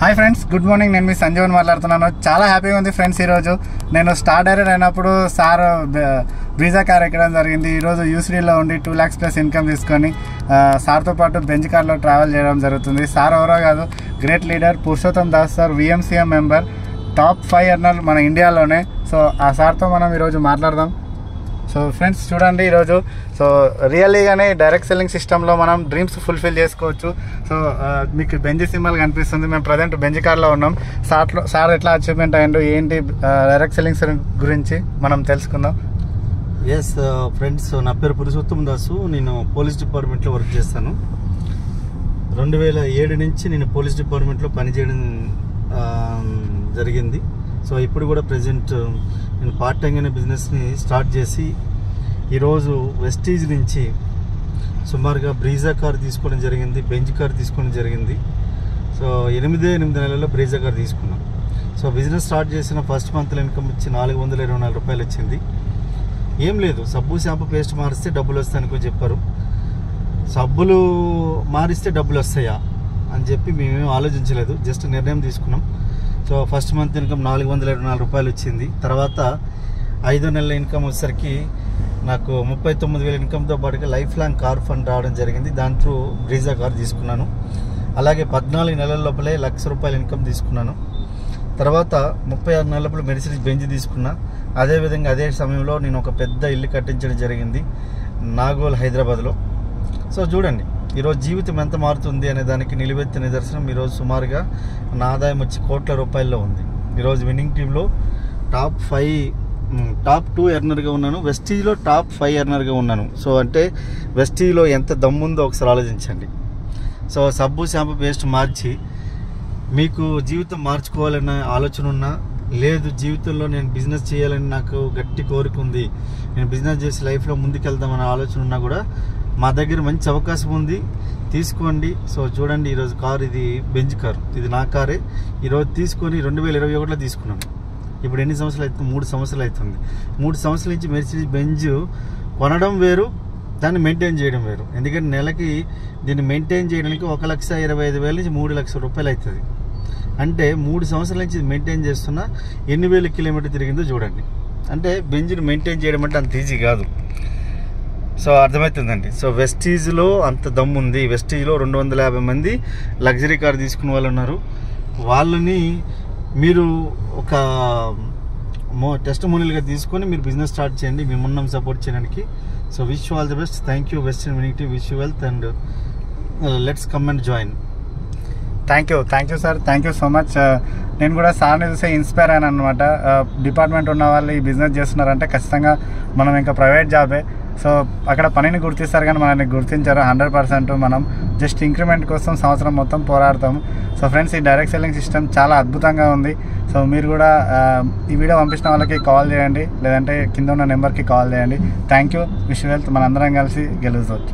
Hi friends, good morning. నేను మీ సంజీవన్ మాట్లాడుతున్నాను. చాలా హ్యాపీగా ఉంది ఫ్రెండ్స్. ఈరోజు నేను స్టార్ డైరెక్ట్ అయినప్పుడు సార్ బ్రీజా కార్ ఎక్కడం జరిగింది. ఈరోజు యూసీడీలో ఉండి 2 lakhs ప్లస్ ఇన్కమ్ తీసుకొని సార్తో పాటు బెంజ్ కార్లో ట్రావెల్ చేయడం జరుగుతుంది. సార్ ఎవరో కాదు, great leader Purushottam Das sir, VMCM member, top 5 earner మన ఇండియాలోనే. సో ఆ సార్తో మనం ఈరోజు మాట్లాడదాం. సో ఫ్రెండ్స్ చూడండి, ఈరోజు సో రియల్లీగానే డైరెక్ట్ సెల్లింగ్ సిస్టంలో మనం డ్రీమ్స్ ఫుల్ఫిల్ చేసుకోవచ్చు. సో మీకు బెంజ్ సింబల్ కనిపిస్తుంది. మేము ప్రజెంట్ బెంజ్ కార్లో ఉన్నాం. సార్ ఎట్లా అచీవ్మెంట్ అయ్యిండు, ఏంటి డైరెక్ట్ సెల్లింగ్ గురించి మనం తెలుసుకుందాం. ఎస్ ఫ్రెండ్స్, నా పేరు పురుషోత్తం దాసు. నేను పోలీస్ డిపార్ట్మెంట్లో వర్క్ చేస్తాను. 2007 నుంచి నేను పోలీస్ డిపార్ట్మెంట్లో పనిచేయడం జరిగింది. సో ఇప్పుడు కూడా ప్రజెంట్ నేను పార్ట్ టైం అనే బిజినెస్ని స్టార్ట్ చేసి ఈరోజు వెస్టీజ్ నుంచి సుమారుగా బ్రీజా కార్ తీసుకోవడం జరిగింది, బెంజ్ కార్ తీసుకోవడం జరిగింది. సో 8 నెలల్లో బ్రీజా కార్ తీసుకున్నాం. సో బిజినెస్ స్టార్ట్ చేసిన ఫస్ట్ మంత్లో ఇన్కమ్ వచ్చి 424 రూపాయలు వచ్చింది. ఏం లేదు, సబ్బు షాంపూ పేస్ట్ మారిస్తే డబ్బులు వస్తాయనుకో చెప్పారు. సబ్బులు మారిస్తే డబ్బులు వస్తాయా అని చెప్పి మేమేం ఆలోచించలేదు, జస్ట్ నిర్ణయం తీసుకున్నాం. సో ఫస్ట్ మంత్ ఇన్కమ్ 424 రూపాయలు వచ్చింది. తర్వాత 5 నెలల ఇన్కమ్ వచ్చేసరికి నాకు 39,000 ఇన్కమ్తో పాటుగా లైఫ్ లాంగ్ కార్ ఫండ్ రావడం జరిగింది. దాని త్రూ బ్రీజా కార్ తీసుకున్నాను. అలాగే 14 నెలల లోపలే 1,00,000 రూపాయల ఇన్కమ్ తీసుకున్నాను. తర్వాత 36 నెలల లోపల మెర్సిడీస్ బెంజ్ తీసుకున్నా. అదేవిధంగా అదే సమయంలో నేను ఒక పెద్ద ఇల్లు కట్టించడం జరిగింది నాగోల్, హైదరాబాద్లో. సో చూడండి, ఈరోజు జీవితం ఎంత మారుతుంది అనే దానికి నిలువెత్తిన నిదర్శనం. ఈరోజు సుమారుగా నా ఆదాయం వచ్చి కోట్ల రూపాయల్లో ఉంది. ఈరోజు విన్నింగ్ టీంలో టాప్ 2 ఎర్నర్గా ఉన్నాను. వెస్టీజ్లో టాప్ 5 ఎర్నర్గా ఉన్నాను. సో అంటే వెస్టీజ్లో ఎంత దమ్ముందో ఒకసారి ఆలోచించండి. సో సబ్బు షాంపూ పేస్ట్ మార్చి మీకు జీవితం మార్చుకోవాలన్న ఆలోచన ఉన్నా, లేదు జీవితంలో నేను బిజినెస్ చేయాలని నాకు గట్టి కోరిక ఉంది, నేను బిజినెస్ చేసి లైఫ్లో ముందుకెళ్దామన్న ఆలోచన ఉన్నా కూడా మా దగ్గర మంచి అవకాశం ఉంది, తీసుకోండి. సో చూడండి, ఈరోజు కారు ఇది బెంజ్ కారు, ఇది నా కారే. ఈరోజు తీసుకొని 2021లో తీసుకున్నాను. ఇప్పుడు ఎన్ని సంవత్సరాలు అవుతుంది? 3 సంవత్సరాలు అవుతుంది. 3 సంవత్సరాల నుంచి మెర్సిడీస్ బెంజ్ కొనడం వేరు, దాన్ని మెయింటైన్ చేయడం వేరు. ఎందుకంటే నెలకి దీన్ని మెయింటైన్ చేయడానికి 1,25,000 నుంచి 3 లక్షల రూపాయలు అవుతుంది. అంటే 3 సంవత్సరాల నుంచి మెయింటైన్ చేస్తున్నా ఎన్ని వేల కిలోమీటర్ తిరిగిందో చూడండి. అంటే బెంజ్ని మెయింటైన్ చేయడం అంటే అంత ఈజీ కాదు. సో అర్థమవుతుందండి. సో వెస్టీజ్లో అంత దమ్ము ఉంది. వెస్టీజ్లో 250 మంది లగ్జరీ కార్ తీసుకున్న వాళ్ళు ఉన్నారు. వాళ్ళని మీరు ఒక టెస్ట్ మోనీలుగా తీసుకొని మీరు బిజినెస్ స్టార్ట్ చేయండి. మేమున్నాం సపోర్ట్ చేయడానికి. So wish you all the best. Thank you western winning team. Wish you wealth and let's come and join. Thank you sir, thank you so much. నేను కూడా సార్ని చూసే ఇన్స్పైర్ అయ్యాను అనమాట. డిపార్ట్మెంట్ ఉన్న వాళ్ళు ఈ బిజినెస్ చేస్తున్నారంటే ఖచ్చితంగా మనం ఇంకా ప్రైవేట్ జాబే. సో అక్కడ పనిని గుర్తిస్తారు కానీ మనల్ని గుర్తించారు. 100% మనం జస్ట్ ఇంక్రిమెంట్ కోసం సంవత్సరం మొత్తం పోరాడతాము. సో ఫ్రెండ్స్, ఈ డైరెక్ట్ సెల్లింగ్ సిస్టమ్ చాలా అద్భుతంగా ఉంది. సో మీరు కూడా ఈ వీడియో పంపించిన వాళ్ళకి కాల్ చేయండి, లేదంటే కింద ఉన్న నెంబర్కి కాల్ చేయండి. Thank you. Wish you wealth. మనందరం కలిసి గెలుచవచ్చు.